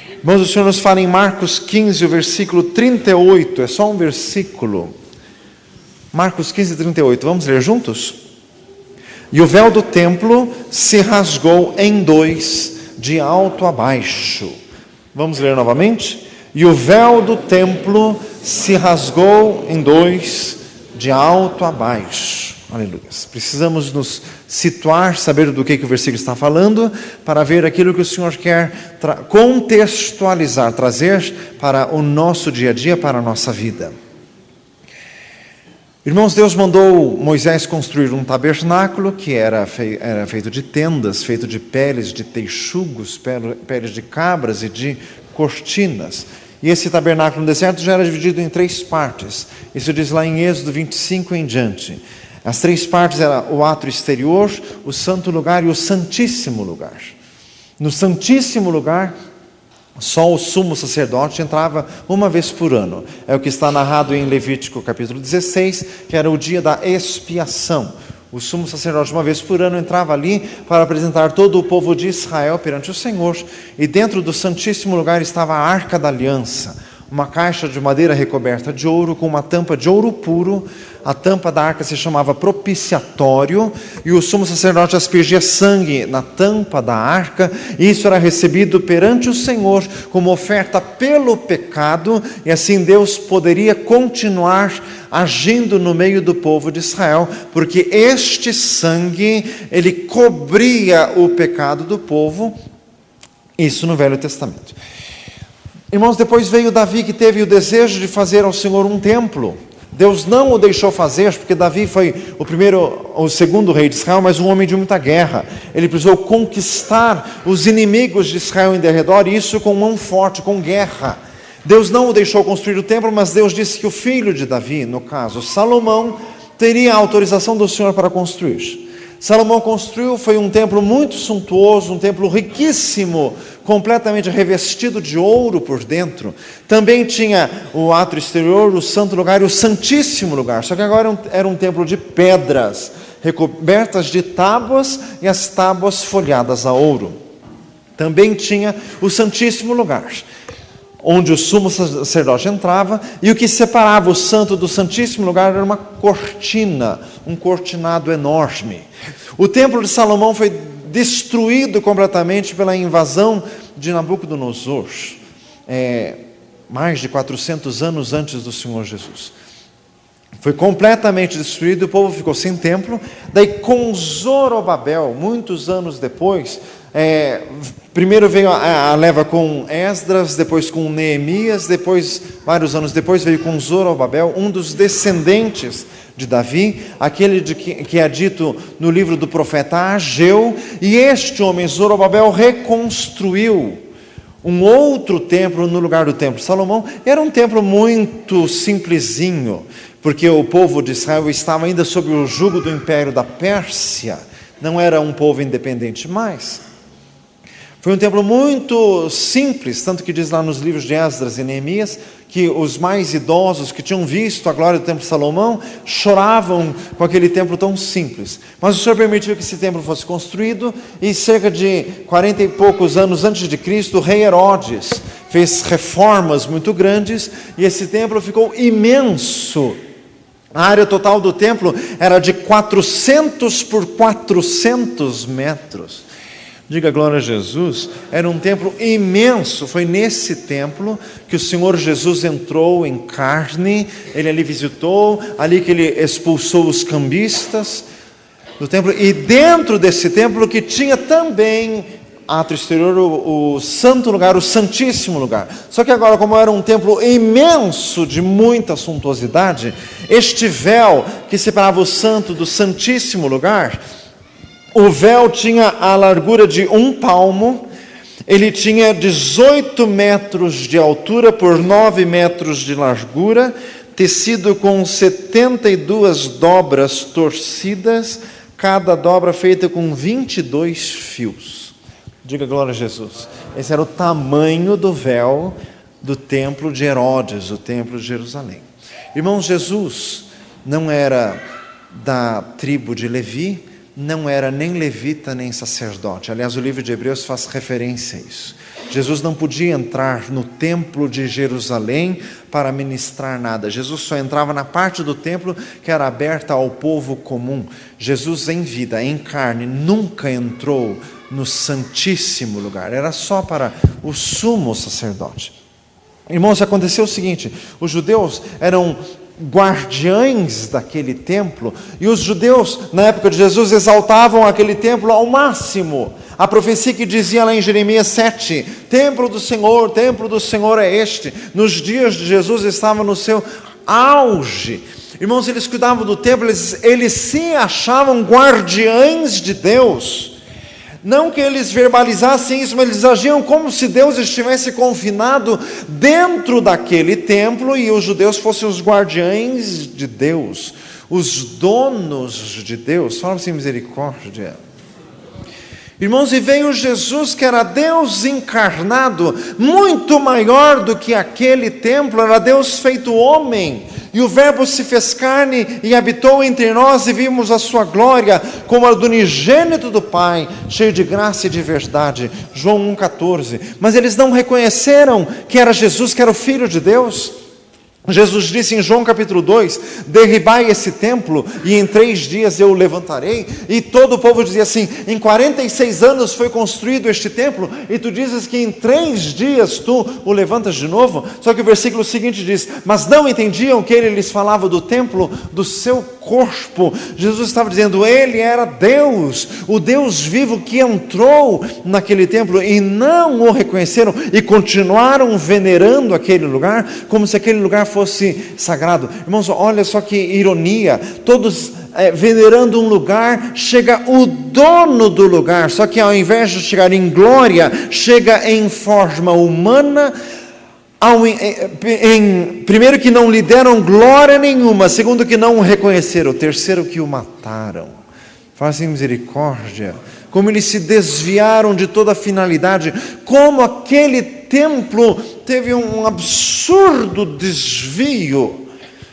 Irmãos, o Senhor nos fala em Marcos 15, o versículo 38, é só um versículo. Marcos 15, 38, vamos ler juntos? E o véu do templo se rasgou em dois, de alto a baixo. Vamos ler novamente? E o véu do templo se rasgou em dois, de alto a baixo. Aleluia. Precisamos nos situar, saber do que o versículo está falando, para ver aquilo que o Senhor quer contextualizar, trazer para o nosso dia a dia, para a nossa vida. Irmãos, Deus mandou Moisés construir um tabernáculo que era feito de tendas, feito de peles de texugos, peles de cabras e de cortinas. E esse tabernáculo no deserto já era dividido em 3 partes. Isso diz lá em Êxodo 25 em diante. As 3 partes eram o átrio exterior, o santo lugar e o santíssimo lugar. No santíssimo lugar, só o sumo sacerdote entrava uma vez por ano. É o que está narrado em Levítico capítulo 16, que era o dia da expiação. O sumo sacerdote uma vez por ano entrava ali para apresentar todo o povo de Israel perante o Senhor. E dentro do santíssimo lugar estava a Arca da Aliança, uma caixa de madeira recoberta de ouro com uma tampa de ouro puro. A tampa da arca se chamava propiciatório, e o sumo sacerdote aspergia sangue na tampa da arca, e isso era recebido perante o Senhor como oferta pelo pecado, e assim Deus poderia continuar agindo no meio do povo de Israel, porque este sangue, ele cobria o pecado do povo, isso no Velho Testamento. Irmãos, depois veio Davi, que teve o desejo de fazer ao Senhor um templo. Deus não o deixou fazer, porque Davi foi o segundo rei de Israel, mas um homem de muita guerra. Ele precisou conquistar os inimigos de Israel em derredor, e isso com mão forte, com guerra. Deus não o deixou construir o templo, mas Deus disse que o filho de Davi, no caso Salomão, teria a autorização do Senhor para construir. Salomão construiu, foi um templo muito suntuoso, um templo riquíssimo, completamente revestido de ouro por dentro. Também tinha o átrio exterior, o santo lugar e o santíssimo lugar. Só que agora era um templo de pedras, recobertas de tábuas, e as tábuas folhadas a ouro. Também tinha o santíssimo lugar, onde o sumo sacerdote entrava, e o que separava o santo do santíssimo lugar era uma cortina, um cortinado enorme. O templo de Salomão foi destruído completamente pela invasão de Nabucodonosor, mais de 400 anos antes do Senhor Jesus. Foi completamente destruído, o povo ficou sem templo. Daí com Zorobabel, muitos anos depois, primeiro veio a leva com Esdras, depois com Neemias, depois, vários anos depois, veio com Zorobabel, um dos descendentes de Davi, aquele que é dito no livro do profeta Ageu. E este homem, Zorobabel, reconstruiu um outro templo no lugar do templo de Salomão. Era um templo muito simplesinho, porque o povo de Israel estava ainda sob o jugo do império da Pérsia, não era um povo independente mais. Foi um templo muito simples, tanto que diz lá nos livros de Esdras e Neemias, que os mais idosos que tinham visto a glória do templo de Salomão choravam com aquele templo tão simples. Mas o Senhor permitiu que esse templo fosse construído, e cerca de 40 e poucos anos antes de Cristo, o rei Herodes fez reformas muito grandes, e esse templo ficou imenso. A área total do templo era de 400 por 400 metros. Diga glória a Jesus. Era um templo imenso. Foi nesse templo que o Senhor Jesus entrou em carne. Ele ali visitou, ali que ele expulsou os cambistas do templo. E dentro desse templo que tinha também átrio exterior, o santo lugar, o santíssimo lugar. Só que agora, como era um templo imenso, de muita suntuosidade, este véu que separava o santo do santíssimo lugar, o véu tinha a largura de 1 palmo, ele tinha 18 metros de altura por 9 metros de largura, tecido com 72 dobras torcidas, cada dobra feita com 22 fios. Diga glória a Jesus. Esse era o tamanho do véu do templo de Herodes, o templo de Jerusalém. Irmãos, Jesus não era da tribo de Levi, não era nem levita nem sacerdote. Aliás, o livro de Hebreus faz referência a isso. Jesus não podia entrar no templo de Jerusalém para ministrar nada. Jesus só entrava na parte do templo que era aberta ao povo comum. Jesus em vida, em carne, nunca entrou no santíssimo lugar. Era só para o sumo sacerdote. Irmãos, aconteceu o seguinte: os judeus eram guardiães daquele templo, e os judeus, na época de Jesus, exaltavam aquele templo ao máximo. A profecia que dizia lá em Jeremias 7, templo do Senhor é este, nos dias de Jesus estava no seu auge. Irmãos, eles cuidavam do templo, eles se achavam guardiães de Deus. Não que eles verbalizassem isso, mas eles agiam como se Deus estivesse confinado dentro daquele templo e os judeus fossem os guardiães de Deus, os donos de Deus. Fala assim, misericórdia. Irmãos, e veio Jesus, que era Deus encarnado, muito maior do que aquele templo, era Deus feito homem. E o Verbo se fez carne e habitou entre nós, e vimos a sua glória como a do unigênito do Pai, cheio de graça e de verdade. João 1,14. Mas eles não reconheceram que era Jesus, que era o Filho de Deus. Jesus disse em João capítulo 2, derribai esse templo e em 3 dias eu o levantarei. E todo o povo dizia assim, em 46 anos foi construído este templo e tu dizes que em 3 dias tu o levantas de novo? Só que o versículo seguinte diz, mas não entendiam que ele lhes falava do templo do seu corpo. Jesus estava dizendo, ele era Deus, o Deus vivo que entrou naquele templo, e não o reconheceram e continuaram venerando aquele lugar como se aquele lugar fosse sagrado. Irmãos, olha só que ironia, todos venerando um lugar, chega o dono do lugar, só que ao invés de chegar em glória, chega em forma humana. Primeiro que não lhe deram glória nenhuma, segundo que não o reconheceram, terceiro que o mataram. Fazem misericórdia, como eles se desviaram de toda a finalidade, como aquele templo teve um absurdo desvio,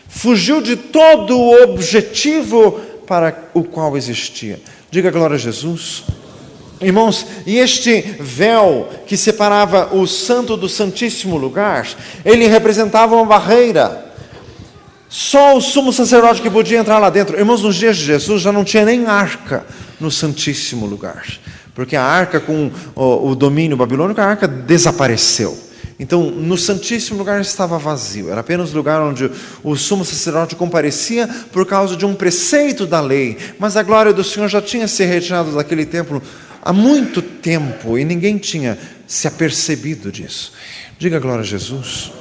fugiu de todo o objetivo para o qual existia. Diga glória a Jesus. Irmãos, e este véu que separava o santo do santíssimo lugar, ele representava uma barreira. Só o sumo sacerdote que podia entrar lá dentro. Irmãos, nos dias de Jesus já não tinha nem arca no santíssimo lugar, porque a arca com o domínio babilônico, a arca desapareceu. Então, no santíssimo lugar estava vazio, era apenas o lugar onde o sumo sacerdote comparecia por causa de um preceito da lei, mas a glória do Senhor já tinha se retirado daquele templo há muito tempo, e ninguém tinha se apercebido disso. Diga glória a Jesus.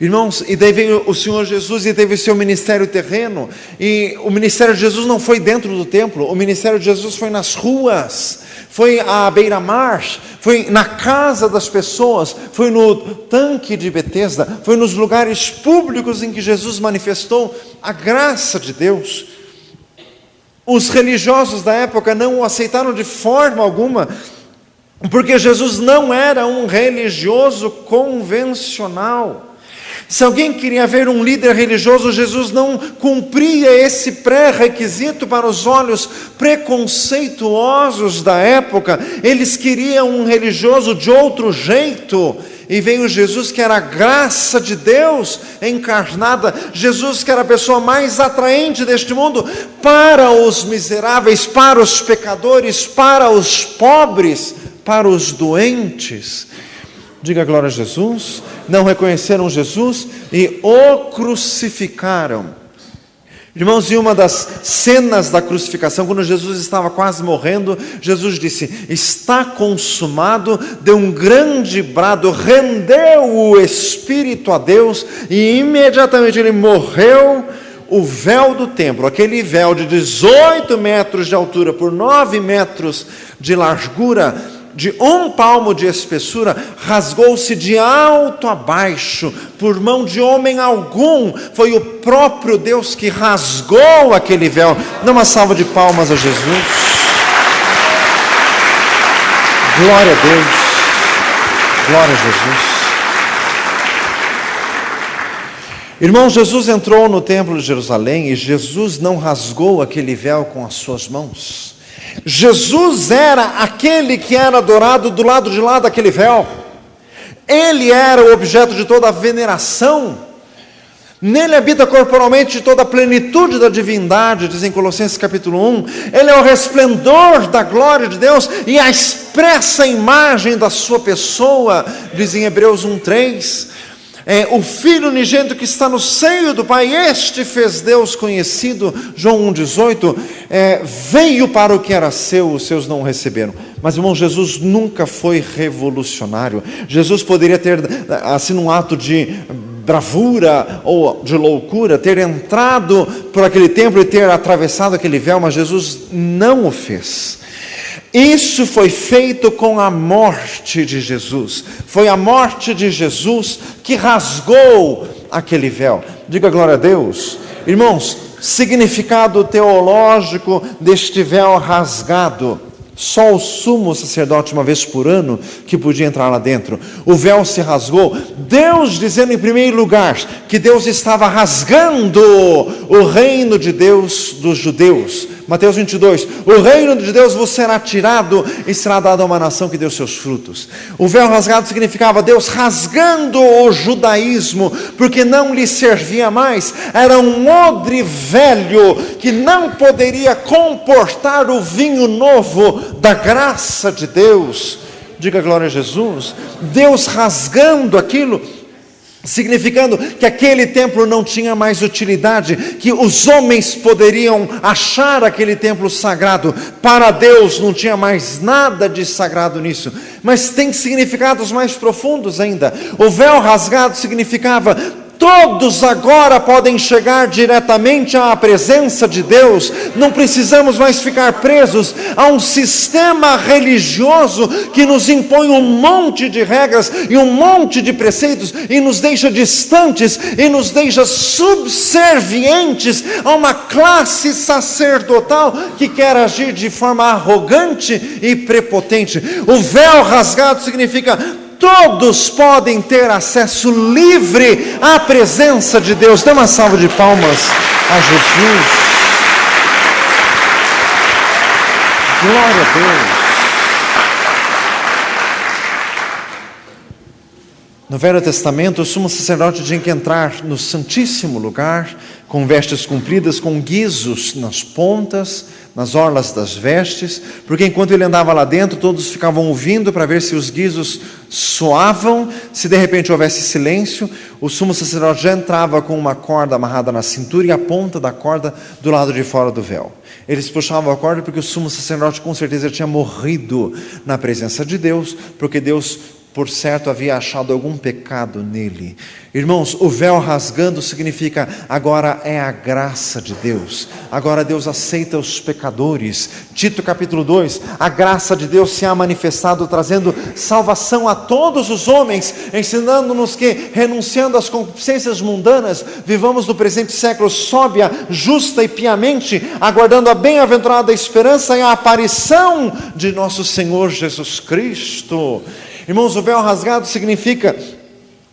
Irmãos, e daí veio o Senhor Jesus e teve seu ministério terreno, e o ministério de Jesus não foi dentro do templo, o ministério de Jesus foi nas ruas, foi à beira-mar, foi na casa das pessoas, foi no tanque de Betesda, foi nos lugares públicos em que Jesus manifestou a graça de Deus. Os religiosos da época não o aceitaram de forma alguma, porque Jesus não era um religioso convencional. Se alguém queria ver um líder religioso, Jesus não cumpria esse pré-requisito para os olhos preconceituosos da época. Eles queriam um religioso de outro jeito. E veio Jesus, que era a graça de Deus encarnada, Jesus que era a pessoa mais atraente deste mundo, para os miseráveis, para os pecadores, para os pobres, para os doentes. Diga glória a Jesus. Não reconheceram Jesus e o crucificaram. Irmãos, em uma das cenas da crucificação, quando Jesus estava quase morrendo, Jesus disse, está consumado, deu um grande brado, rendeu o Espírito a Deus, e imediatamente ele morreu. O véu do templo, aquele véu de 18 metros de altura por 9 metros de largura, de 1 palmo de espessura, rasgou-se de alto a baixo, por mão de homem algum. Foi o próprio Deus que rasgou aquele véu. Dá uma salva de palmas a Jesus. Glória a Deus. Glória a Jesus. Irmão, Jesus entrou no templo de Jerusalém e Jesus não rasgou aquele véu com as suas mãos. Jesus era aquele que era adorado do lado de lá daquele véu. Ele era o objeto de toda a veneração. Nele habita corporalmente toda a plenitude da divindade, diz em Colossenses capítulo 1. Ele é o resplendor da glória de Deus e a expressa imagem da sua pessoa, diz em Hebreus 1:3. O Filho unigênito que está no seio do Pai, este fez Deus conhecido, João 1,18, veio para o que era seu, os seus não o receberam. Mas, irmão, Jesus nunca foi revolucionário. Jesus poderia ter, assim, num ato de bravura ou de loucura, ter entrado por aquele templo e ter atravessado aquele véu, mas Jesus não o fez. Isso foi feito com a morte de Jesus. Foi a morte de Jesus que rasgou aquele véu. Diga glória a Deus. Irmãos, significado teológico deste véu rasgado: só o sumo sacerdote uma vez por ano que podia entrar lá dentro. O véu se rasgou, Deus dizendo em primeiro lugar que Deus estava rasgando o reino de Deus dos judeus. Mateus 22, o reino de Deus vos será tirado e será dado a uma nação que deu seus frutos. O véu rasgado significava Deus rasgando o judaísmo, porque não lhe servia mais. Era um odre velho que não poderia comportar o vinho novo da graça de Deus. Diga glória a Jesus. Deus rasgando aquilo, significando que aquele templo não tinha mais utilidade, que os homens poderiam achar aquele templo sagrado. Para Deus não tinha mais nada de sagrado nisso. Mas tem significados mais profundos ainda. O véu rasgado significava: todos agora podem chegar diretamente à presença de Deus. Não precisamos mais ficar presos a um sistema religioso que nos impõe um monte de regras e um monte de preceitos e nos deixa distantes e nos deixa subservientes a uma classe sacerdotal que quer agir de forma arrogante e prepotente. O véu rasgado significa: todos podem ter acesso livre à presença de Deus. Dê uma salva de palmas a Jesus. Glória a Deus. No Velho Testamento, o sumo sacerdote tinha que entrar no Santíssimo Lugar com vestes compridas, com guizos nas pontas, nas orlas das vestes, porque enquanto ele andava lá dentro, todos ficavam ouvindo para ver se os guizos soavam. Se de repente houvesse silêncio, o sumo sacerdote já entrava com uma corda amarrada na cintura e a ponta da corda do lado de fora do véu. Eles puxavam a corda porque o sumo sacerdote com certeza tinha morrido na presença de Deus, porque Deus, por certo, havia achado algum pecado nele. Irmãos, o véu rasgando significa: agora é a graça de Deus. Agora Deus aceita os pecadores. Tito capítulo 2, a graça de Deus se há manifestado, trazendo salvação a todos os homens, ensinando-nos que, renunciando às concupiscências mundanas, vivamos no presente século sóbria, justa e piamente, aguardando a bem-aventurada esperança e a aparição de nosso Senhor Jesus Cristo. Irmãos, o véu rasgado significa: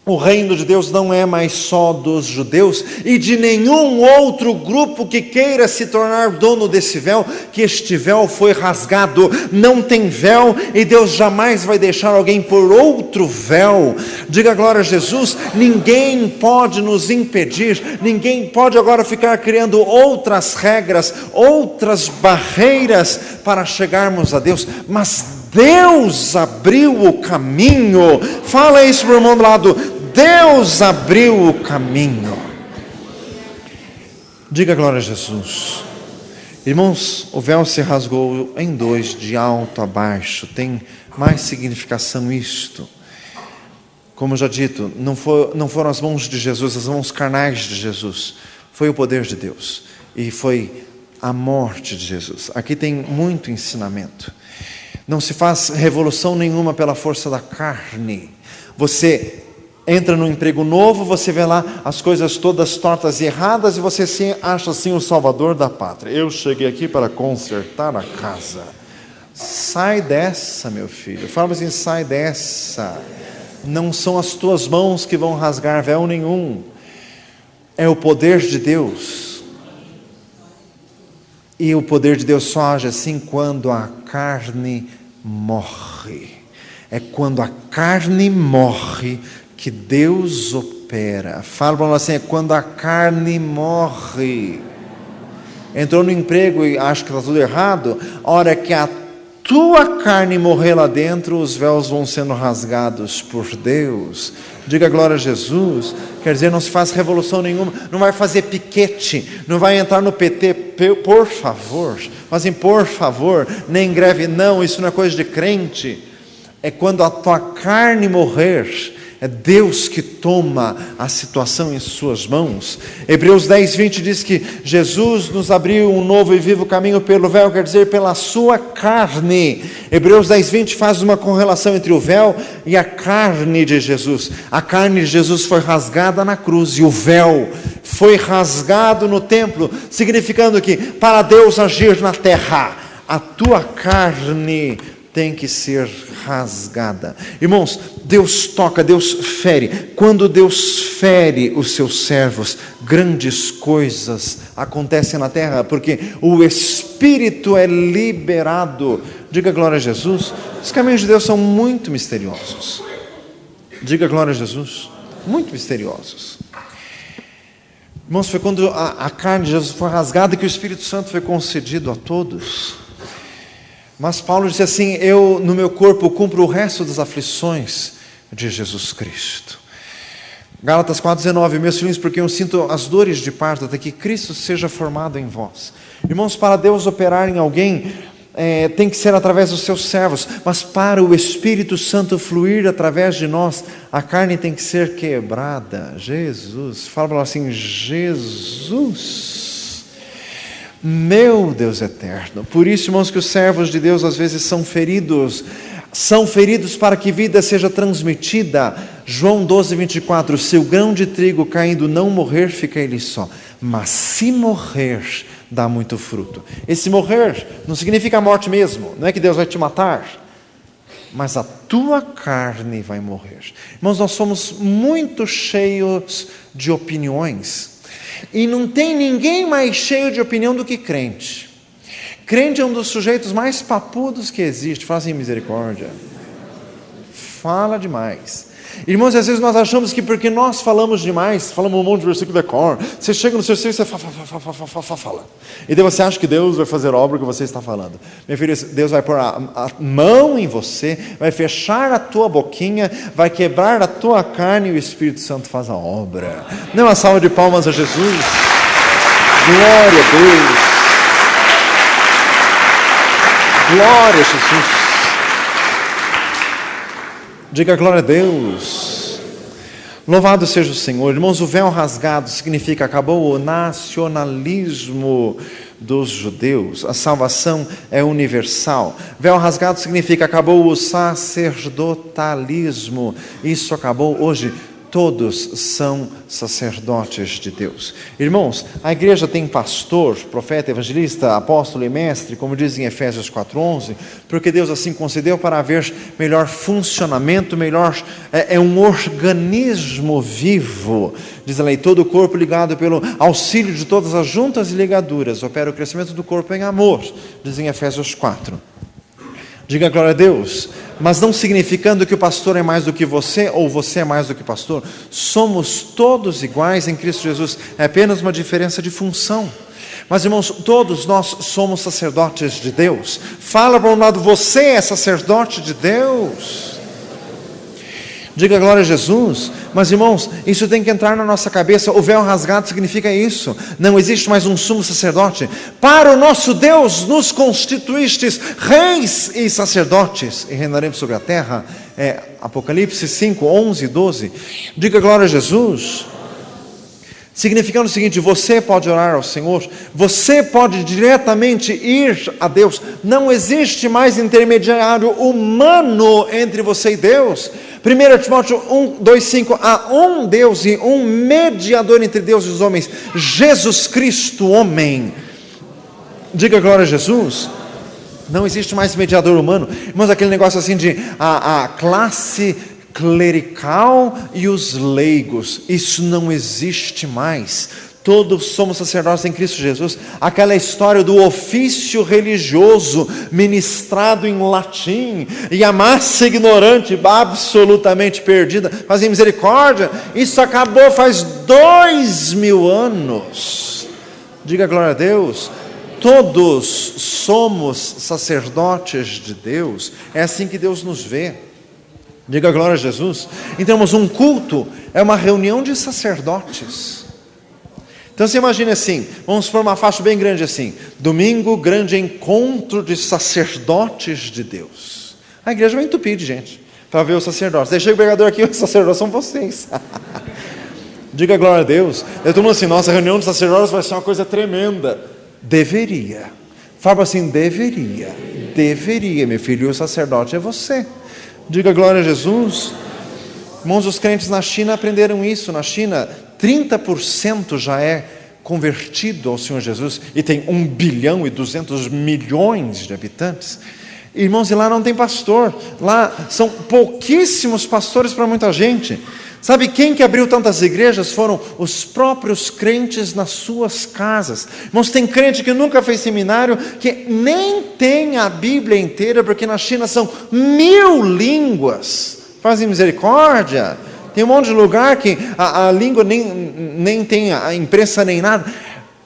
o reino de Deus não é mais só dos judeus e de nenhum outro grupo que queira se tornar dono desse véu, que este véu foi rasgado. Não tem véu e Deus jamais vai deixar alguém por outro véu. Diga glória a Jesus. Ninguém pode nos impedir, ninguém pode agora ficar criando outras regras, outras barreiras para chegarmos a Deus, mas Deus abriu o caminho. Fala isso para o irmão do lado: Deus abriu o caminho. Diga glória a Jesus. Irmãos, o véu se rasgou em dois, de alto a baixo. Tem mais significação isto. Como já dito, não foram as mãos de Jesus, as mãos carnais de Jesus. Foi o poder de Deus. E foi a morte de Jesus. Aqui tem muito ensinamento. Não se faz revolução nenhuma pela força da carne. Você entra num emprego novo, você vê lá as coisas todas tortas e erradas e você se acha assim o salvador da pátria. Eu cheguei aqui para consertar a casa. Sai dessa, meu filho. Fala assim: sai dessa. Não são as tuas mãos que vão rasgar véu nenhum. É o poder de Deus. E o poder de Deus só age assim quando a carne morre. É quando a carne morre que Deus opera. Fala para nós assim, é quando a carne morre. Entrou no emprego e acha que está tudo errado, a hora que a tua carne morrer lá dentro, os véus vão sendo rasgados por Deus. Diga glória a Jesus. Quer dizer, não se faz revolução nenhuma, não vai fazer piquete, não vai entrar no PT, por favor. Assim, por favor, nem greve, não, isso não é coisa de crente. É quando a tua carne morrer, é Deus que toma a situação em suas mãos. Hebreus 10:20 diz que Jesus nos abriu um novo e vivo caminho pelo véu, quer dizer, pela sua carne. Hebreus 10:20 faz uma correlação entre o véu e a carne de Jesus. A carne de Jesus foi rasgada na cruz e o véu foi rasgado no templo, significando que para Deus agir na terra, a tua carne tem que ser rasgada. Irmãos, Deus toca, Deus fere. Quando Deus fere os seus servos, grandes coisas acontecem na terra, porque o Espírito é liberado. Diga glória a Jesus. Os caminhos de Deus são muito misteriosos. Diga glória a Jesus. Muito misteriosos. Irmãos, foi quando a carne de Jesus foi rasgada que o Espírito Santo foi concedido a todos. Mas Paulo disse assim, eu no meu corpo cumpro o resto das aflições de Jesus Cristo. Gálatas 4:19, meus filhinhos, porque eu sinto as dores de parto até que Cristo seja formado em vós. Irmãos, para Deus operar em alguém, tem que ser através dos seus servos, mas para o Espírito Santo fluir através de nós, a carne tem que ser quebrada. Jesus, fala assim, Jesus. Meu Deus eterno. Por isso, irmãos, que os servos de Deus às vezes são feridos para que vida seja transmitida. João 12:24, se o grão de trigo caindo não morrer, fica ele só, mas se morrer, dá muito fruto. Esse morrer não significa a morte mesmo, não é que Deus vai te matar, mas a tua carne vai morrer. Irmãos, nós somos muito cheios de opiniões. E não tem ninguém mais cheio de opinião do que crente. Crente é um dos sujeitos mais papudos que existe. Fala assim, misericórdia. Fala demais. Irmãos, às vezes nós achamos que porque nós falamos demais, falamos um monte de versículo de cor, você chega no seu serviço e você fala. E daí você acha que Deus vai fazer a obra que você está falando. Meu filho, Deus vai pôr a mão em você, vai fechar a tua boquinha, vai quebrar a tua carne e o Espírito Santo faz a obra. Não uma salva de palmas a Jesus. Glória a Deus. Glória a Jesus. Diga glória a Deus. Louvado seja o Senhor. Irmãos, o véu rasgado significa acabou o nacionalismo dos judeus. A salvação é universal. Véu rasgado significa acabou o sacerdotalismo. Isso acabou hoje. Todos são sacerdotes de Deus. Irmãos, a igreja tem pastor, profeta, evangelista, apóstolo e mestre, como diz em Efésios 4:11, porque Deus assim concedeu para haver melhor funcionamento, é um organismo vivo. Diz a lei, todo o corpo ligado pelo auxílio de todas as juntas e ligaduras, opera o crescimento do corpo em amor, diz em Efésios 4. Diga glória a Deus. Mas não significando que o pastor é mais do que você, ou você é mais do que o pastor. Somos todos iguais em Cristo Jesus. É apenas uma diferença de função. Mas, irmãos, todos nós somos sacerdotes de Deus. Fala para um lado, você é sacerdote de Deus. Diga glória a Jesus. Mas, irmãos, isso tem que entrar na nossa cabeça. O véu rasgado significa isso. Não existe mais um sumo sacerdote. Para o nosso Deus nos constituístes reis e sacerdotes, e reinaremos sobre a terra. Apocalipse 5, 11 e 12. Diga glória a Jesus. Significando o seguinte, você pode orar ao Senhor, você pode diretamente ir a Deus. Não existe mais intermediário humano entre você e Deus. 1 Timóteo 2:5, há um Deus e um mediador entre Deus e os homens, Jesus Cristo, homem. Diga glória a Jesus. Não existe mais mediador humano. Irmãos, aquele negócio assim de a classe clerical e os leigos, isso não existe mais. Todos somos sacerdotes em Cristo Jesus. Aquela história do ofício religioso ministrado em latim e a massa ignorante absolutamente perdida, fazem misericórdia, isso acabou faz 2000 anos. Diga glória a Deus. Todos somos sacerdotes de Deus. É assim que Deus nos vê. Diga glória a Jesus. Então, um culto é uma reunião de sacerdotes. Então você imagina assim, vamos pôr uma faixa bem grande assim: domingo, grande encontro de sacerdotes de Deus. A igreja vai entupir de gente para ver os sacerdotes. Deixei o pregador aqui, os sacerdotes são vocês. Diga glória a Deus. Eu estou falando assim, nossa reunião de sacerdotes vai ser uma coisa tremenda. Deveria. Fala assim, deveria, meu filho, e o sacerdote é você. Diga glória a Jesus. Irmãos, os crentes na China aprenderam isso. Na China, 30% já é convertido ao Senhor Jesus, e tem 1 bilhão e 200 milhões de habitantes. Irmãos, e lá não tem pastor, lá são pouquíssimos pastores para muita gente. Sabe quem que abriu tantas igrejas? Foram os próprios crentes nas suas casas. Irmãos, tem crente que nunca fez seminário, que nem tem a Bíblia inteira, porque na China são 1000 línguas. Fazem misericórdia. Tem um monte de lugar que a língua nem tem a imprensa nem nada.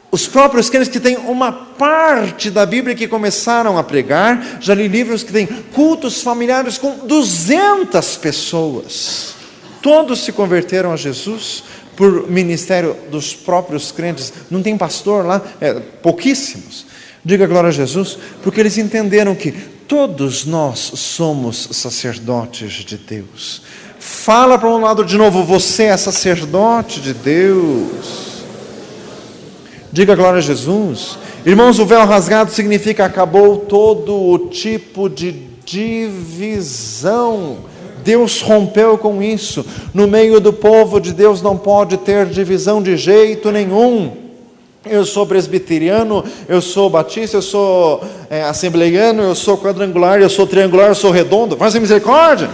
Os próprios crentes que têm uma parte da Bíblia que começaram a pregar. Já li livros que têm cultos familiares com 200 pessoas. Todos se converteram a Jesus por ministério dos próprios crentes. Não tem pastor lá, pouquíssimos. Diga glória a Jesus, porque eles entenderam que todos nós somos sacerdotes de Deus. Fala para um lado de novo, você é sacerdote de Deus. Diga glória a Jesus. Irmãos, o véu rasgado significa acabou todo o tipo de divisão. Deus rompeu com isso. No meio do povo de Deus não pode ter divisão de jeito nenhum. Eu sou presbiteriano, eu sou batista, eu sou assembleiano, eu sou quadrangular, eu sou triangular, eu sou redondo. Faz misericórdia.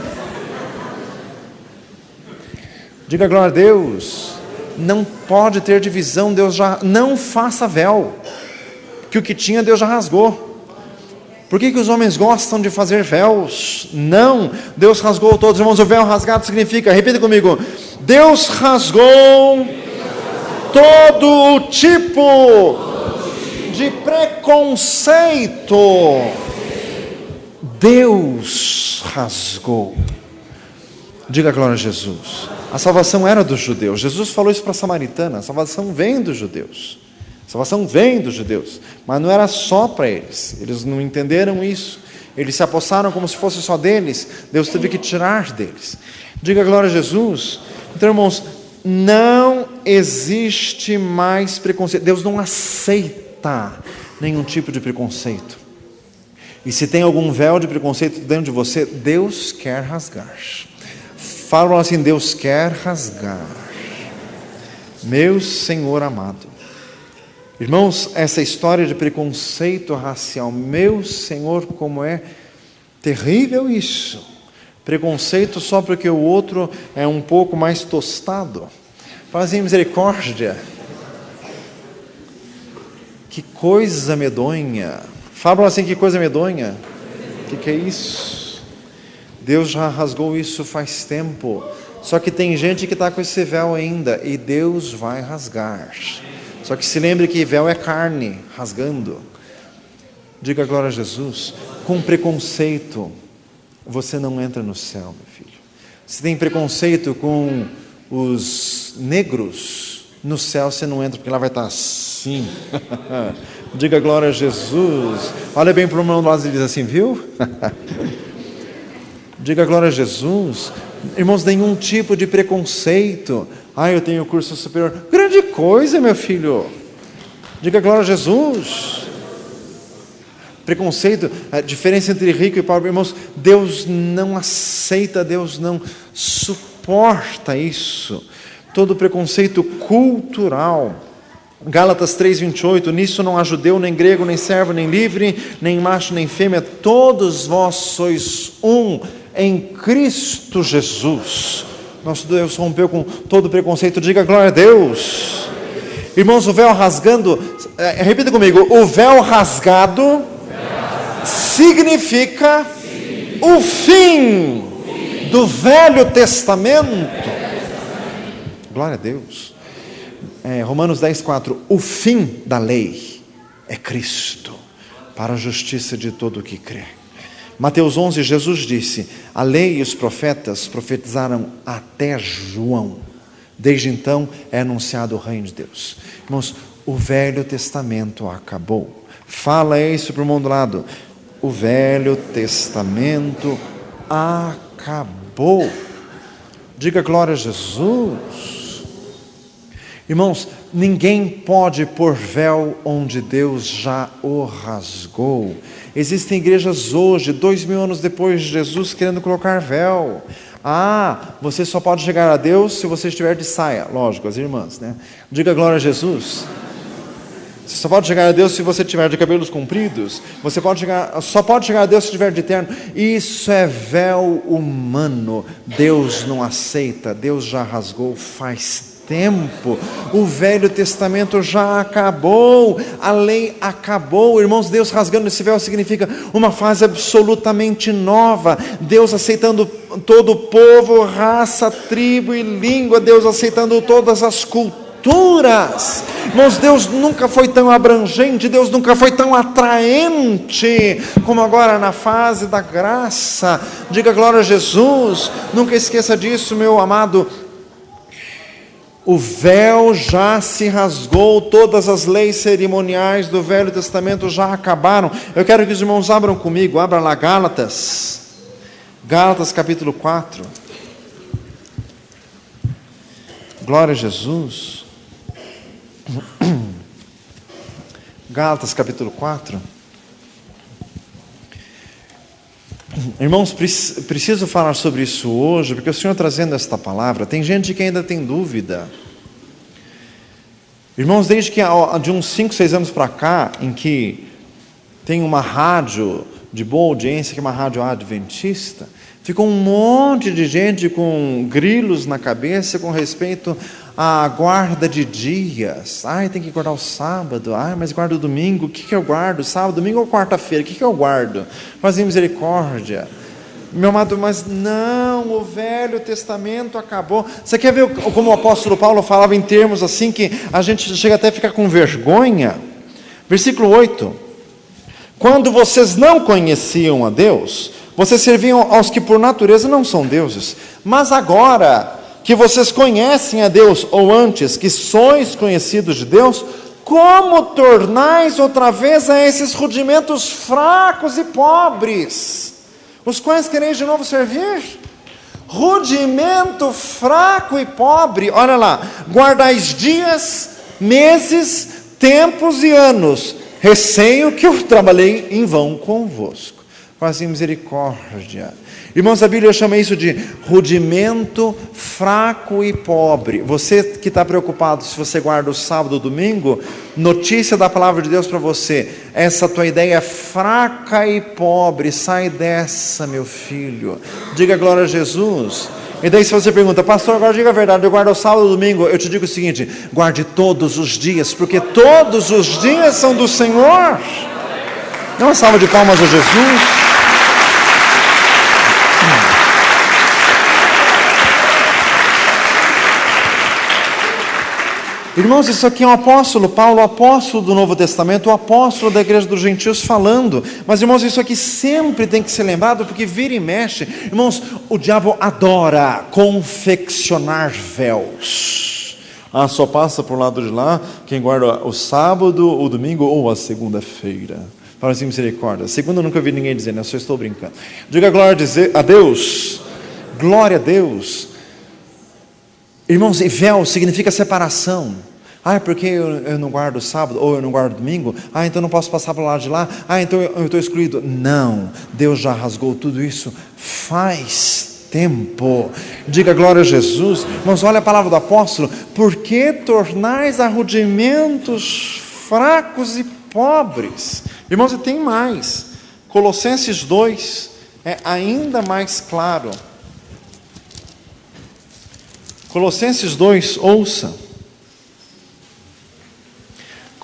Diga glória a Deus. Não pode ter divisão. Deus já não faça véu, que o que tinha Deus já rasgou. Por que os homens gostam de fazer véus? Não, Deus rasgou todos. Irmãos, o véu rasgado significa, repita comigo, Deus rasgou todo o tipo de preconceito. Deus rasgou. Diga glória a Jesus. A salvação era dos judeus. Jesus falou isso para a samaritana. A salvação vem dos judeus. A salvação vem dos judeus. Mas não era só para eles. Eles não entenderam isso. Eles se apossaram como se fosse só deles. Deus teve que tirar deles. Diga glória a Jesus. Então, irmãos, não existe mais preconceito. Deus não aceita nenhum tipo de preconceito. E se tem algum véu de preconceito dentro de você, Deus quer rasgar. Falam assim, Deus quer rasgar. Meu Senhor amado. Irmãos, essa história de preconceito racial, meu Senhor, como é terrível isso. Preconceito só porque o outro é um pouco mais tostado. Fazem misericórdia. Que coisa medonha. Falam assim, que coisa medonha. O que é isso? Deus já rasgou isso faz tempo. Só que tem gente que está com esse véu ainda. E Deus vai rasgar. Só que se lembre que véu é carne, rasgando. Diga glória a Jesus. Com preconceito, você não entra no céu, meu filho. Se tem preconceito com os negros, no céu você não entra, porque lá vai estar assim. Diga glória a Jesus. Olha bem para o irmão do lado e diz assim, viu? Diga glória a Jesus. Irmãos, nenhum tipo de preconceito. Eu tenho curso superior. Grande coisa, meu filho. Diga glória a Jesus. Preconceito, a diferença entre rico e pobre. Irmãos, Deus não aceita, Deus não suporta isso. Todo preconceito cultural. Gálatas 3:28, nisso não há judeu, nem grego, nem servo, nem livre, nem macho, nem fêmea, todos vós sois um em Cristo Jesus. Nosso Deus rompeu com todo preconceito. Diga glória a Deus. Irmãos, o véu rasgando, repita comigo, o véu rasgado significa o fim do Velho Testamento. Glória a Deus. Romanos 10:4, o fim da lei é Cristo, para a justiça de todo o que crê. Mateus 11, Jesus disse, a lei e os profetas profetizaram até João. Desde então é anunciado o reino de Deus. Irmãos, o Velho Testamento acabou. Fala isso para o mundo do lado. O Velho Testamento acabou. Diga glória a Jesus. Irmãos, ninguém pode pôr véu onde Deus já o rasgou. Existem igrejas hoje, 2000 anos depois de Jesus, querendo colocar véu. Você só pode chegar a Deus se você estiver de saia. Lógico, as irmãs, né? Diga glória a Jesus. Você só pode chegar a Deus se você tiver de cabelos compridos. Você só pode chegar a Deus se estiver de terno. Isso é véu humano. Deus não aceita. Deus já rasgou faz tempo. O Velho Testamento já acabou. A lei acabou. Irmãos, Deus rasgando esse véu significa uma fase absolutamente nova. Deus aceitando todo o povo, raça, tribo e língua. Deus aceitando todas as culturas. Irmãos, Deus nunca foi tão abrangente, Deus nunca foi tão atraente como agora na fase da graça. Diga glória a Jesus. Nunca esqueça disso, meu amado. O véu já se rasgou, todas as leis cerimoniais do Velho Testamento já acabaram. Eu quero que os irmãos abram comigo, abra lá Gálatas capítulo 4. Glória a Jesus. Gálatas capítulo 4. Irmãos, preciso falar sobre isso hoje, porque o Senhor trazendo esta palavra, tem gente que ainda tem dúvida. Irmãos, desde que de uns 5, 6 anos para cá, em que tem uma rádio de boa audiência, que é uma rádio adventista, ficou um monte de gente com grilos na cabeça com respeito à guarda de dias. Tem que guardar o sábado. Mas guarda o domingo. O que eu guardo? Sábado, domingo ou quarta-feira? O que eu guardo? Fazer misericórdia. Meu amado, mas não, o Velho Testamento acabou. Você quer ver como o apóstolo Paulo falava em termos assim que a gente chega até a ficar com vergonha? Versículo 8. Quando vocês não conheciam a Deus, vocês serviam aos que por natureza não são deuses. Mas agora que vocês conhecem a Deus, ou antes que sois conhecidos de Deus, como tornais outra vez a esses rudimentos fracos e pobres, os quais quereis de novo servir? Rudimento fraco e pobre, olha lá, guardais dias, meses, tempos e anos, receio que eu trabalhei em vão convosco. Fazem misericórdia. Irmãos, a Bíblia chama isso de rudimento fraco e pobre. Você que está preocupado se você guarda o sábado ou domingo, notícia da palavra de Deus para você: essa tua ideia é fraca e pobre, sai dessa, meu filho. Diga glória a Jesus. E daí se você pergunta, pastor, agora diga a verdade, eu guardo o sábado ou domingo? Eu te digo o seguinte: guarde todos os dias, porque todos os dias são do Senhor. Dá uma salva de palmas a Jesus. Irmãos, isso aqui é um apóstolo Paulo, o apóstolo do Novo Testamento, o apóstolo da igreja dos gentios falando. Mas irmãos, isso aqui sempre tem que ser lembrado, porque vira e mexe. Irmãos, o diabo adora confeccionar véus. Só passa por lado de lá quem guarda o sábado, o domingo ou a segunda-feira. Fala assim, misericórdia. Segunda eu nunca vi ninguém dizer, né? Eu só estou brincando. Diga glória a Deus. Glória a Deus. Irmãos, e véu significa separação. Porque eu não guardo sábado, ou eu não guardo domingo? Então eu não posso passar para o lado de lá? Então eu estou excluído. Não, Deus já rasgou tudo isso faz tempo. Diga glória a Jesus. Irmãos, olha a palavra do apóstolo: por que tornais a rudimentos fracos e pobres? Irmãos, e tem mais. Colossenses 2 é ainda mais claro. Colossenses 2, ouça.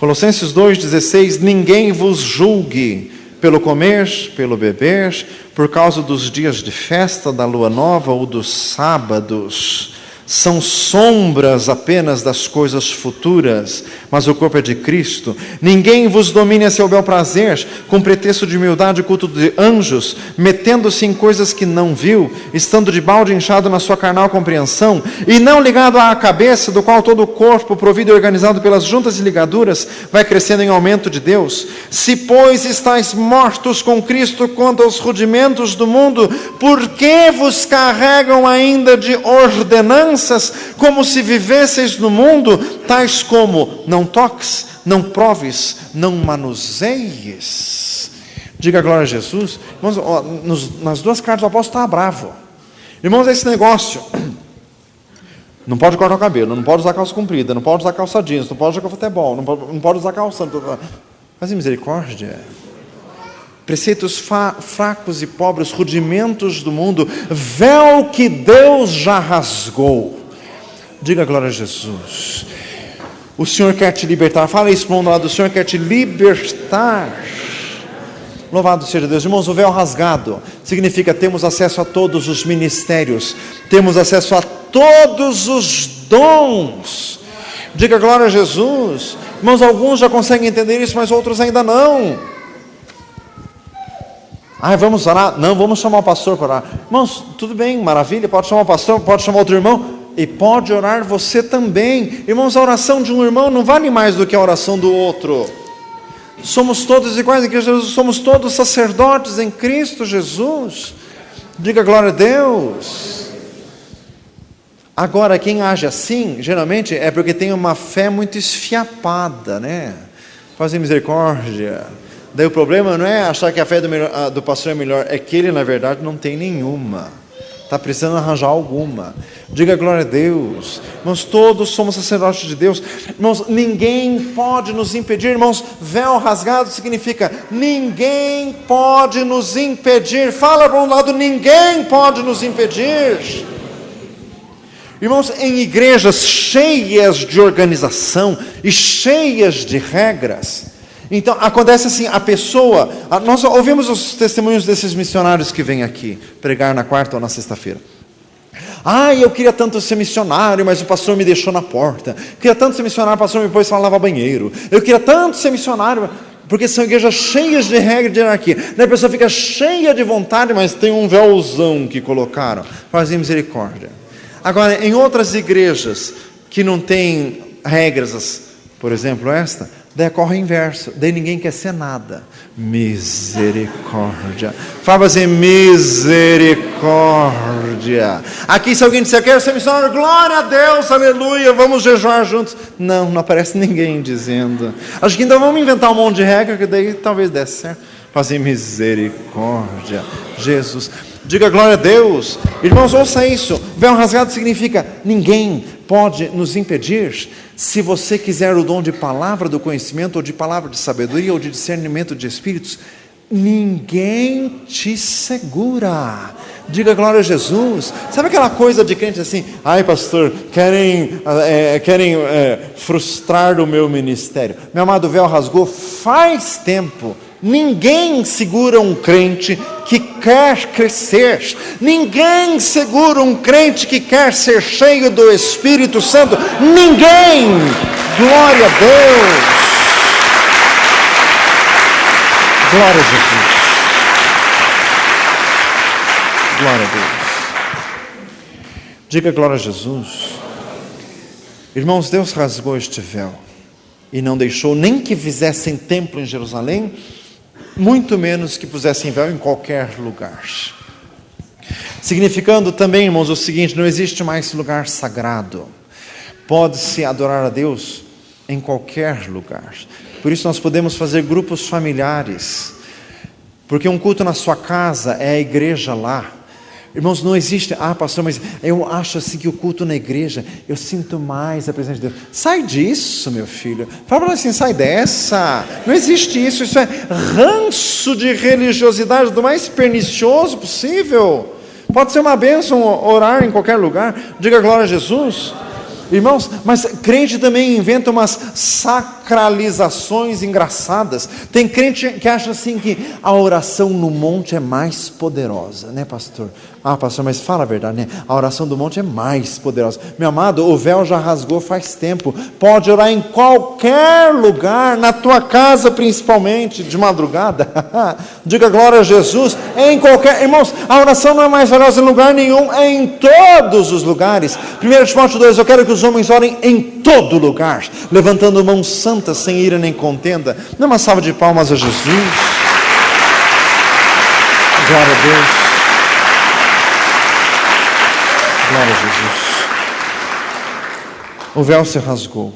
Colossenses 2,16, ninguém vos julgue pelo comer, pelo beber, por causa dos dias de festa, da lua nova ou dos sábados. São sombras apenas das coisas futuras, mas o corpo é de Cristo. Ninguém vos domine a seu bel prazer, com pretexto de humildade e culto de anjos, metendo-se em coisas que não viu, estando de balde inchado na sua carnal compreensão, e não ligado à cabeça, do qual todo o corpo, provido e organizado pelas juntas e ligaduras, vai crescendo em aumento de Deus. Se, pois, estáis mortos com Cristo quanto aos rudimentos do mundo, por que vos carregam ainda de ordenanças, como se vivesseis no mundo, tais como: não toques, não proves, não manuseies. Diga glória a Jesus. Irmãos, nas duas cartas o apóstolo está bravo. Irmãos, esse negócio, não pode cortar o cabelo, não pode usar calça comprida, não pode usar calça jeans, não pode jogar futebol, não pode usar calça. Mas misericórdia. Preceitos fracos e pobres, rudimentos do mundo, véu que Deus já rasgou. Diga glória a Jesus. O Senhor quer te libertar. Fala isso para o mundo lá, o Senhor quer te libertar. Louvado seja Deus. Irmãos, o véu rasgado significa temos acesso a todos os ministérios, temos acesso a todos os dons. Diga glória a Jesus. Irmãos, alguns já conseguem entender isso, mas outros ainda não. Vamos orar? Não, vamos chamar o pastor para orar. Irmãos, tudo bem, maravilha, pode chamar o pastor, pode chamar outro irmão, e pode orar você também. Irmãos, a oração de um irmão não vale mais do que a oração do outro. Somos todos iguais em Cristo Jesus, somos todos sacerdotes em Cristo Jesus. Diga glória a Deus. Agora, quem age assim, geralmente é porque tem uma fé muito esfiapada, né? Fazer misericórdia. Daí o problema não é achar que a fé do pastor é melhor, é que ele na verdade não tem nenhuma, está precisando arranjar alguma. Diga glória a Deus. Irmãos, todos somos sacerdotes de Deus. Irmãos, ninguém pode nos impedir. Irmãos, véu rasgado significa ninguém pode nos impedir. Fala para um lado, ninguém pode nos impedir. Irmãos, em igrejas cheias de organização e cheias de regras, então, acontece assim, nós ouvimos os testemunhos desses missionários que vêm aqui, pregar na quarta ou na sexta-feira. Eu queria tanto ser missionário, mas o pastor me deixou na porta. Eu queria tanto ser missionário, o pastor me pôs para lavar banheiro. Eu queria tanto ser missionário, porque são igrejas cheias de regra e de hierarquia. Daí a pessoa fica cheia de vontade, mas tem um véuzão que colocaram. Fazem misericórdia. Agora, em outras igrejas que não tem regras, por exemplo esta, daí ocorre o inverso, daí ninguém quer ser nada. Misericórdia. Fala assim, misericórdia. Aqui se alguém disser, eu quero ser missionário, glória a Deus, aleluia, vamos jejuar juntos. Não aparece ninguém dizendo. Acho que então vamos inventar um monte de regra, que daí talvez dê certo. Fala assim, misericórdia. Jesus. Diga glória a Deus. Irmãos, ouça isso. Véu rasgado significa ninguém pode nos impedir. Se você quiser o dom de palavra do conhecimento, ou de palavra de sabedoria, ou de discernimento de espíritos, ninguém te segura. Diga glória a Jesus. Sabe aquela coisa de crente assim, pastor, querem frustrar o meu ministério. Meu amado, o véu rasgou faz tempo. Ninguém segura um crente que quer crescer. Ninguém segura um crente que quer ser cheio do Espírito Santo. Ninguém. Glória a Deus. Glória a Jesus. Glória a Deus. Diga glória a Jesus. Irmãos, Deus rasgou este véu e não deixou nem que fizessem templo em Jerusalém, muito menos que pusessem véu em qualquer lugar. Significando também, irmãos, o seguinte: não existe mais lugar sagrado. Pode-se adorar a Deus em qualquer lugar. Por isso nós podemos fazer grupos familiares, porque um culto na sua casa é a igreja lá. Irmãos, não existe, pastor, mas eu acho assim que o culto na igreja, eu sinto mais a presença de Deus. Sai disso, meu filho. Fala para assim, sai dessa. Não existe isso, isso é ranço de religiosidade do mais pernicioso possível. Pode ser uma bênção orar em qualquer lugar. Diga glória a Jesus. Irmãos, mas crente também inventa umas sacralizações engraçadas. Tem crente que acha assim que a oração no monte é mais poderosa, né, pastor? Ah, pastor, mas fala a verdade, né? A oração do monte é mais poderosa. Meu amado, o véu já rasgou faz tempo. Pode orar em qualquer lugar, na tua casa principalmente, de madrugada. Diga glória a Jesus. Em qualquer... Irmãos, a oração não é mais poderosa em lugar nenhum, é em todos os lugares. 1 Timóteo 2, eu quero que os homens orem em todo lugar, levantando mãos santas, sem ira nem contenda. Dê uma salva de palmas a Jesus. Glória a Deus. Glória a Jesus. O véu se rasgou.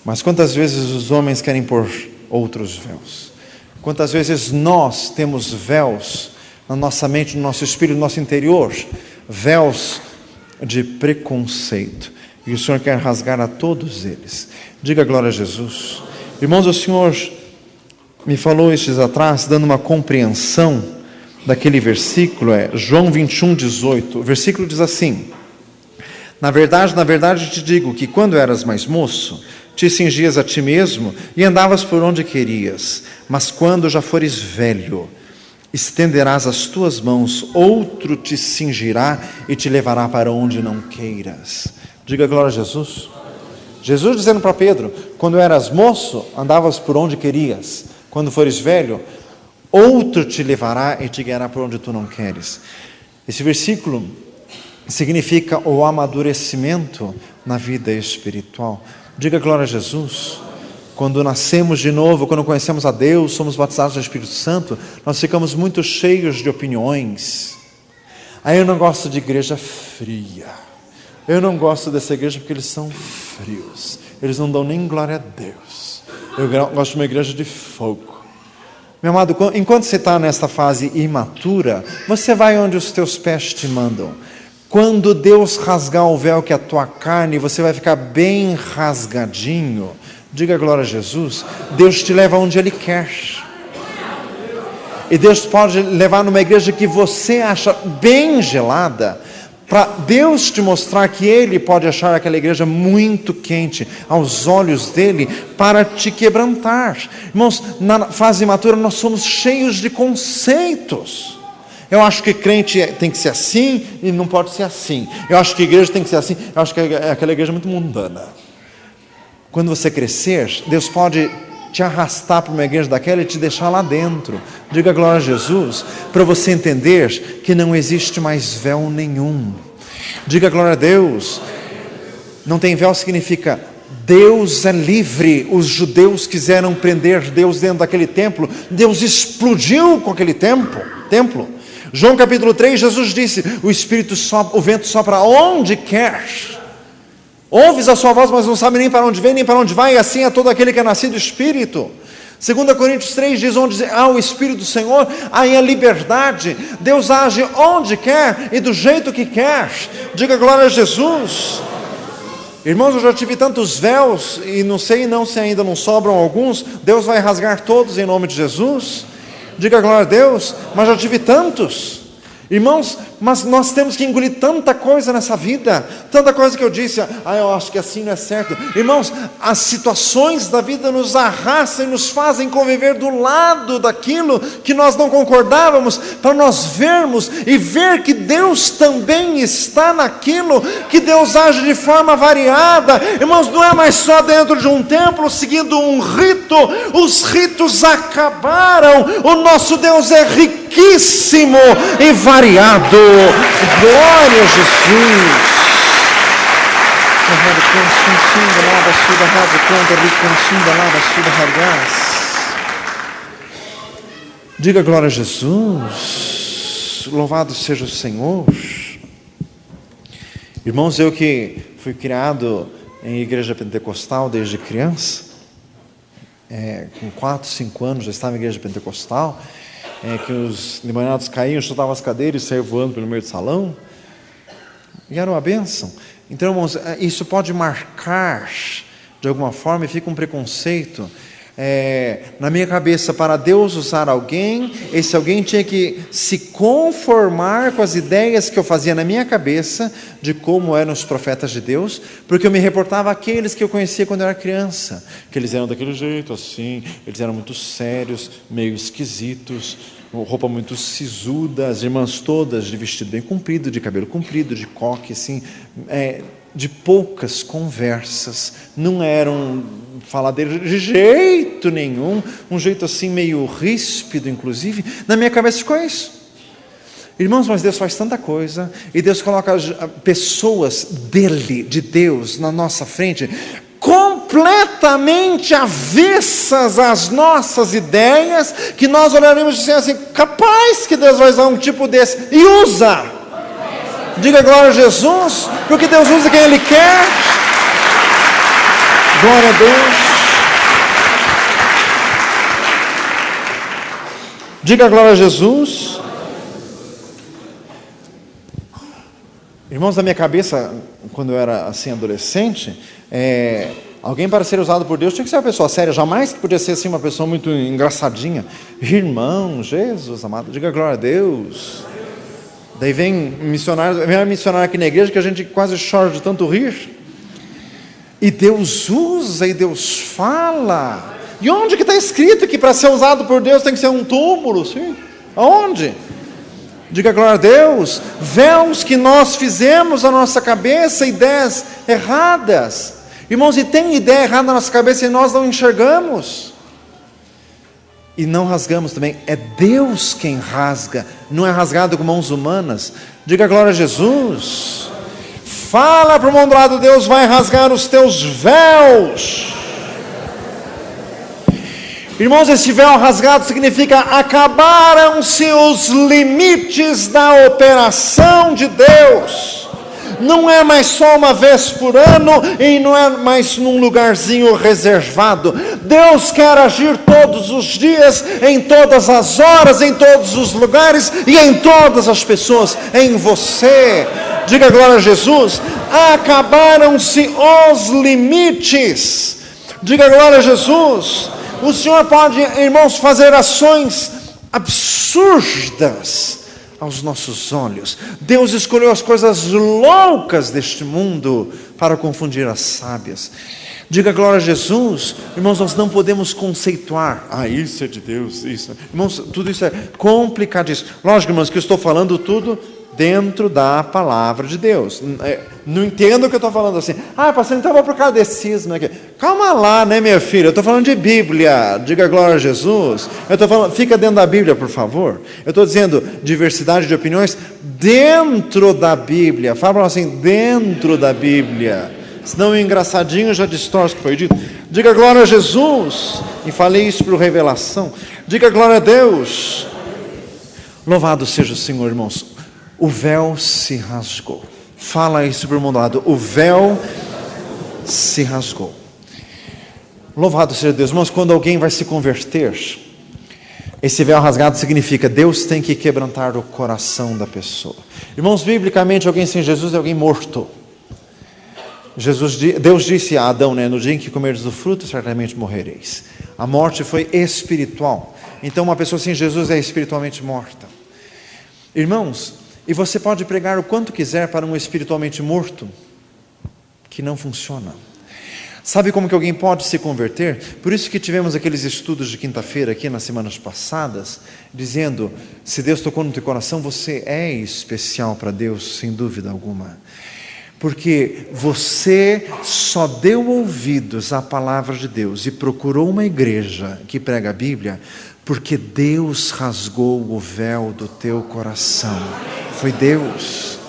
Mas quantas vezes os homens querem pôr outros véus? Quantas vezes nós temos véus na nossa mente, no nosso espírito, no nosso interior? Véus de preconceito. E o Senhor quer rasgar a todos eles. Diga glória a Jesus. Irmãos, o Senhor me falou estes atrás, dando uma compreensão daquele versículo, João 21, 18. O versículo diz assim: na verdade te digo que quando eras mais moço, te cingias a ti mesmo e andavas por onde querias. Mas quando já fores velho, estenderás as tuas mãos, outro te cingirá e te levará para onde não queiras. Diga glória a Jesus. Jesus dizendo para Pedro: quando eras moço, andavas por onde querias. Quando fores velho, outro te levará e te guiará por onde tu não queres. Esse versículo significa o amadurecimento na vida espiritual. Diga glória a Jesus. Quando nascemos de novo, quando conhecemos a Deus, somos batizados no Espírito Santo, nós ficamos muito cheios de opiniões. Aí eu não gosto de igreja fria. Eu não gosto dessa igreja porque eles são frios. Eles não dão nem glória a Deus. Eu gosto de uma igreja de fogo. Meu amado, enquanto você está nessa fase imatura, você vai onde os teus pés te mandam. Quando Deus rasgar o véu que é a tua carne, você vai ficar bem rasgadinho. Diga glória a Jesus. Deus te leva onde Ele quer. E Deus pode levar numa igreja que você acha bem gelada, para Deus te mostrar que Ele pode achar aquela igreja muito quente aos olhos dEle, para te quebrantar. Irmãos, na fase imatura nós somos cheios de conceitos. Eu acho que crente tem que ser assim e não pode ser assim. Eu acho que a igreja tem que ser assim. Eu acho que aquela igreja é muito mundana. Quando você crescer, Deus pode te arrastar para uma igreja daquela e te deixar lá dentro. Diga glória a Jesus, para você entender que não existe mais véu nenhum. Diga glória a Deus. Não tem véu significa Deus é livre. Os judeus quiseram prender Deus dentro daquele templo. Deus explodiu com aquele templo. João capítulo 3, Jesus disse: o vento sopra onde quer. Ouves a sua voz, mas não sabe nem para onde vem, nem para onde vai, e assim é todo aquele que é nascido Espírito. 2 Coríntios 3 diz: onde há o Espírito do Senhor, aí a liberdade. Deus age onde quer e do jeito que quer. Diga glória a Jesus. Irmãos, eu já tive tantos véus, e não sei se ainda não sobram alguns. Deus vai rasgar todos em nome de Jesus. Diga glória a Deus. Mas já tive tantos. Irmãos, mas nós temos que engolir tanta coisa nessa vida, tanta coisa que eu disse: eu acho que assim não é certo. Irmãos, as situações da vida nos arrastam e nos fazem conviver do lado daquilo que nós não concordávamos, para nós vermos e ver que Deus também está naquilo, que Deus age de forma variada. Irmãos, não é mais só dentro de um templo, seguindo um rito. Os ritos acabaram. O nosso Deus é riquíssimo e variado. Glória a Jesus. Diga glória a Jesus. Louvado seja o Senhor. Irmãos, eu que fui criado em igreja pentecostal desde criança, com 4, 5 anos já estava em igreja pentecostal, que os demoniados caíam, chutavam as cadeiras e saíam voando pelo meio do salão, e era uma bênção. Então, irmãos, isso pode marcar de alguma forma, e fica um preconceito, Na minha cabeça, para Deus usar alguém, esse alguém tinha que se conformar com as ideias que eu fazia na minha cabeça de como eram os profetas de Deus, porque eu me reportava àqueles que eu conhecia quando eu era criança, que eles eram daquele jeito assim, eles eram muito sérios, meio esquisitos, roupa muito sisuda, as irmãs todas de vestido bem comprido, de cabelo comprido, de coque assim, de poucas conversas, não eram faladeiros de jeito nenhum, um jeito assim meio ríspido, inclusive. Na minha cabeça ficou isso. Irmãos, mas Deus faz tanta coisa, e Deus coloca pessoas de Deus, na nossa frente, completamente avessas às nossas ideias, que nós olharemos e dizemos assim, capaz que Deus vai usar um tipo desse, e usa. Diga glória a Jesus, porque Deus usa quem Ele quer. Glória a Deus. Diga glória a Jesus. Irmãos, na minha cabeça, quando eu era assim adolescente, alguém para ser usado por Deus tinha que ser uma pessoa séria, jamais que podia ser assim uma pessoa muito engraçadinha. Irmão, Jesus amado, diga glória a Deus. Daí vem missionário aqui na igreja que a gente quase chora de tanto rir. E Deus usa, e Deus fala. E onde que está escrito que para ser usado por Deus tem que ser um túmulo? Sim. Aonde? Diga glória a Deus. Véus que nós fizemos na nossa cabeça, ideias erradas. Irmãos, e tem ideia errada na nossa cabeça e nós não enxergamos. E não rasgamos também, é Deus quem rasga, não é rasgado com mãos humanas. Diga glória a Jesus. Fala para o mundo do lado, Deus vai rasgar os teus véus. Irmãos, esse véu rasgado significa acabaram-se os limites da operação de Deus. Não é mais só uma vez por ano e não é mais num lugarzinho reservado. Deus quer agir todos os dias, em todas as horas, em todos os lugares e em todas as pessoas, em você. Diga glória a Jesus. Acabaram-se os limites. Diga glória a Jesus. O Senhor pode, irmãos, fazer ações absurdas aos nossos olhos. Deus escolheu as coisas loucas deste mundo para confundir as sábias. Diga glória a Jesus. Irmãos, nós não podemos conceituar, isso é de Deus, isso. Irmãos, tudo isso é complicadíssimo. Lógico, irmãos, que eu estou falando tudo dentro da palavra de Deus. Não entendo o que eu estou falando assim. Pastor, então eu vou para o catecismo aqui. Calma lá, né, minha filha? Eu estou falando de Bíblia. Diga glória a Jesus. Eu estou falando, fica dentro da Bíblia, por favor. Eu estou dizendo diversidade de opiniões dentro da Bíblia. Fala assim, dentro da Bíblia. Senão o engraçadinho já distorce o que foi dito. Diga glória a Jesus. E falei isso por revelação. Diga glória a Deus. Louvado seja o Senhor, irmãos. O véu se rasgou. Fala isso para o mundo do lado. O véu se rasgou. Louvado seja Deus. Irmãos, quando alguém vai se converter, esse véu rasgado significa Deus tem que quebrantar o coração da pessoa. Irmãos, biblicamente, alguém sem Jesus é alguém morto. Deus disse a Adão, no dia em que comerdes do fruto, certamente morrereis. A morte foi espiritual. Então, uma pessoa sem Jesus é espiritualmente morta. Irmãos, e você pode pregar o quanto quiser para um espiritualmente morto, que não funciona. Sabe como que alguém pode se converter? Por isso que tivemos aqueles estudos de quinta-feira aqui nas semanas passadas, dizendo, se Deus tocou no teu coração, você é especial para Deus, sem dúvida alguma. Porque você só deu ouvidos à palavra de Deus e procurou uma igreja que prega a Bíblia, porque Deus rasgou o véu do teu coração. Foi Deus.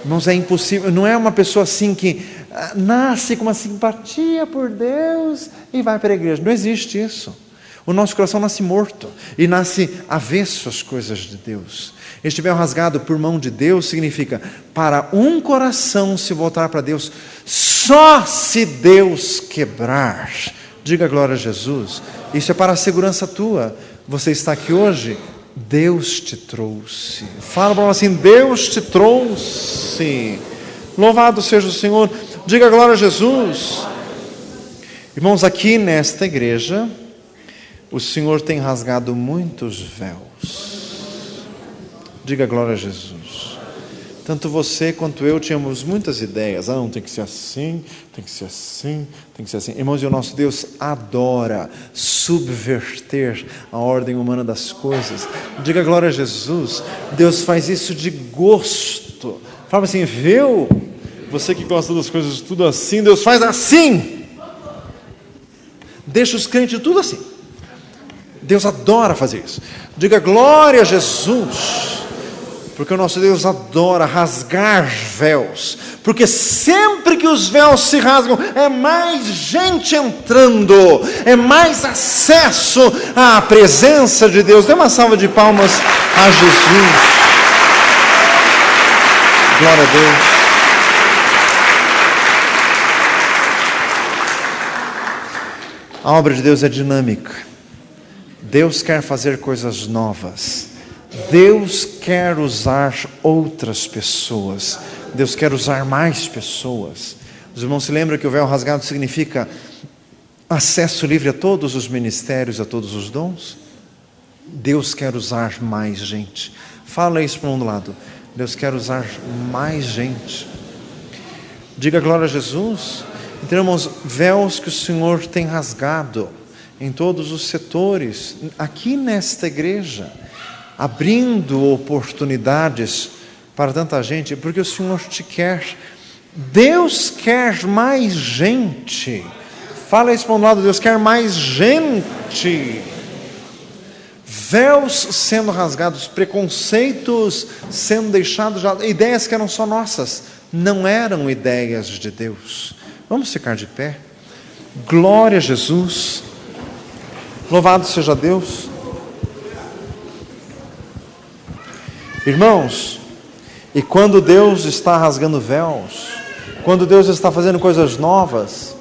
Irmãos, é impossível, não é uma pessoa assim que nasce com uma simpatia por Deus e vai para a igreja. Não existe isso. O nosso coração nasce morto e nasce avesso às coisas de Deus. Este véu rasgado por mão de Deus significa para um coração se voltar para Deus, só se Deus quebrar. Diga glória a Jesus. Isso é para a segurança tua. Você está aqui hoje, Deus te trouxe. Fala para ela assim, Deus te trouxe. Louvado seja o Senhor. Diga glória a Jesus. Irmãos, aqui nesta igreja, O Senhor tem rasgado muitos véus. Diga glória a Jesus. Tanto você quanto eu tínhamos muitas ideias. Não, tem que ser assim, tem que ser assim, tem que ser assim. Irmãos, e o nosso Deus adora subverter a ordem humana das coisas. Diga glória a Jesus. Deus faz isso de gosto. Fala assim, viu? Você que gosta das coisas tudo assim, Deus faz assim. Deixa os crentes tudo assim. Deus adora fazer isso. Diga glória a Jesus. Porque o nosso Deus adora rasgar véus. Porque sempre que os véus se rasgam, é mais gente entrando, é mais acesso à presença de Deus. Dê uma salva de palmas a Jesus. Glória a Deus. A obra de Deus é dinâmica. Deus quer fazer coisas novas. Deus quer usar outras pessoas. Deus quer usar mais pessoas. Os irmãos se lembram que o véu rasgado significa acesso livre a todos os ministérios, a todos os dons? Deus quer usar mais gente. Fala isso para um lado. Deus quer usar mais gente. Diga glória a Jesus. Então, irmãos, véus que o Senhor tem rasgado em todos os setores, aqui nesta igreja, abrindo oportunidades para tanta gente, porque o Senhor te quer. Deus quer mais gente. Fala isso para um lado, Deus quer mais gente. Véus sendo rasgados, preconceitos sendo deixados, ideias que eram só nossas, não eram ideias de Deus. Vamos ficar de pé. Glória a Jesus. Louvado seja Deus. Irmãos, e quando Deus está rasgando véus, quando Deus está fazendo coisas novas,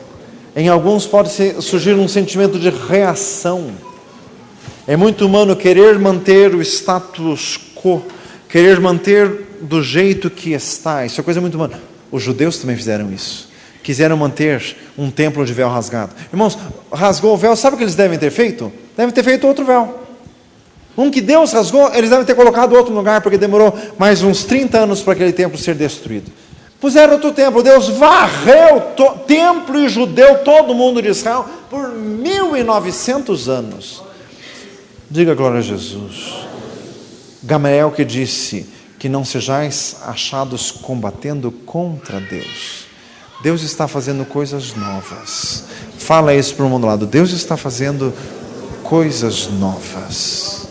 em alguns pode surgir um sentimento de reação. É muito humano querer manter o status quo, querer manter do jeito que está. Isso é coisa muito humana. Os judeus também fizeram isso. Quiseram manter um templo de véu rasgado. Irmãos, rasgou o véu, sabe o que eles devem ter feito? Devem ter feito outro véu. Um que Deus rasgou, eles devem ter colocado outro lugar, porque demorou mais uns 30 anos para aquele templo ser destruído. Puseram outro templo, Deus varreu templo e judeu, todo mundo de Israel, por 1900 anos. Diga glória a Jesus. Gamaliel que disse que não sejais achados combatendo contra Deus. Deus está fazendo coisas novas. Fala isso para o mundo lado. Deus está fazendo coisas novas.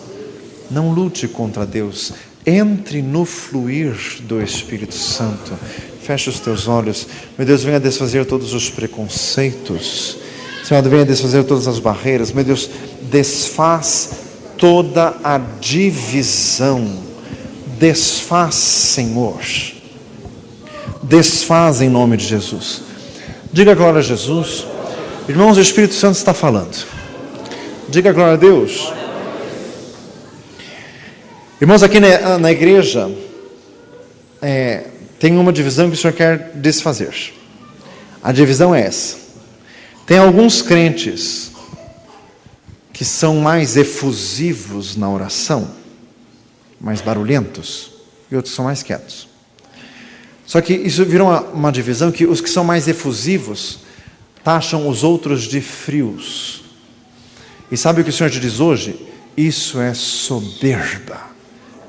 Não lute contra Deus. Entre no fluir do Espírito Santo. Feche os teus olhos. Meu Deus, venha desfazer todos os preconceitos. Senhor, venha desfazer todas as barreiras. Meu Deus, desfaz toda a divisão. Desfaz, Senhor. Desfaz em nome de Jesus. Diga glória a Jesus. Irmãos, o Espírito Santo está falando. Diga glória a Deus. Irmãos, aqui na igreja tem uma divisão que o Senhor quer desfazer. A divisão é essa. Tem alguns crentes que são mais efusivos na oração, mais barulhentos, e outros são mais quietos. Só que isso virou uma divisão que os que são mais efusivos taxam os outros de frios. E sabe o que o Senhor te diz hoje? Isso é soberba.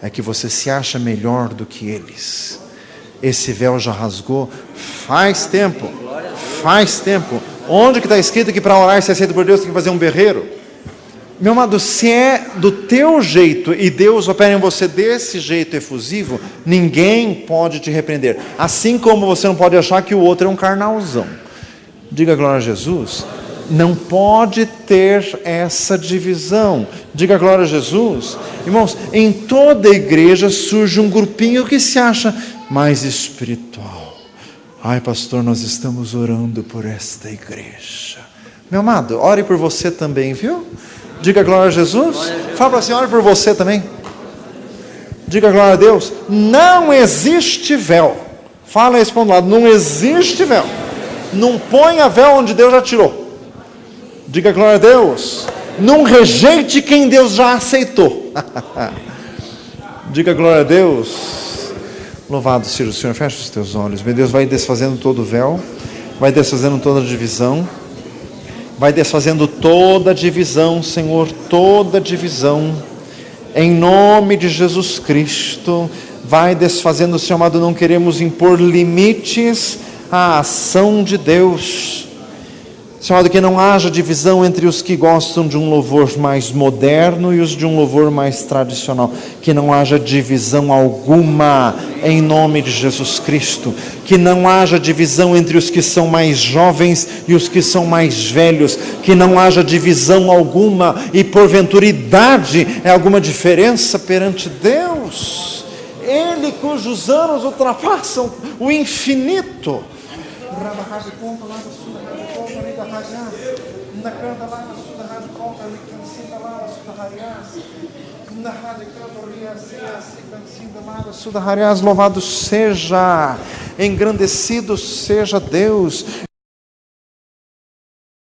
É que você se acha melhor do que eles. Esse véu já rasgou faz tempo. Faz tempo. Onde que está escrito que para orar e ser aceito por Deus tem que fazer um berreiro? Meu amado, se é do teu jeito e Deus opera em você desse jeito efusivo, ninguém pode te repreender. Assim como você não pode achar que o outro é um carnalzão. Diga glória a Jesus. Não pode ter essa divisão. Diga glória a Jesus. Irmãos, em toda igreja surge um grupinho que se acha mais espiritual. Ai, pastor, nós estamos orando por esta igreja. Meu amado, ore por você também, viu? Diga glória a Jesus. Fala assim, ore por você também. Diga glória a Deus. Não existe véu. Fala isso para um lado. Não existe véu. Não ponha véu onde Deus já tirou. Diga glória a Deus. Não rejeite quem Deus já aceitou. Diga glória a Deus. Louvado seja o Senhor. Feche os teus olhos. Meu Deus, vai desfazendo todo o véu, vai desfazendo toda a divisão, vai desfazendo toda a divisão, Senhor, toda a divisão, em nome de Jesus Cristo. Vai desfazendo, Senhor amado. Não queremos impor limites à ação de Deus, Senhor amado, que não haja divisão entre os que gostam de um louvor mais moderno e os de um louvor mais tradicional. Que não haja divisão alguma, em nome de Jesus Cristo. Que não haja divisão entre os que são mais jovens e os que são mais velhos. Que não haja divisão alguma, e porventura idade é alguma diferença perante Deus. Ele cujos anos ultrapassam o infinito. Louvado seja, engrandecido seja Deus.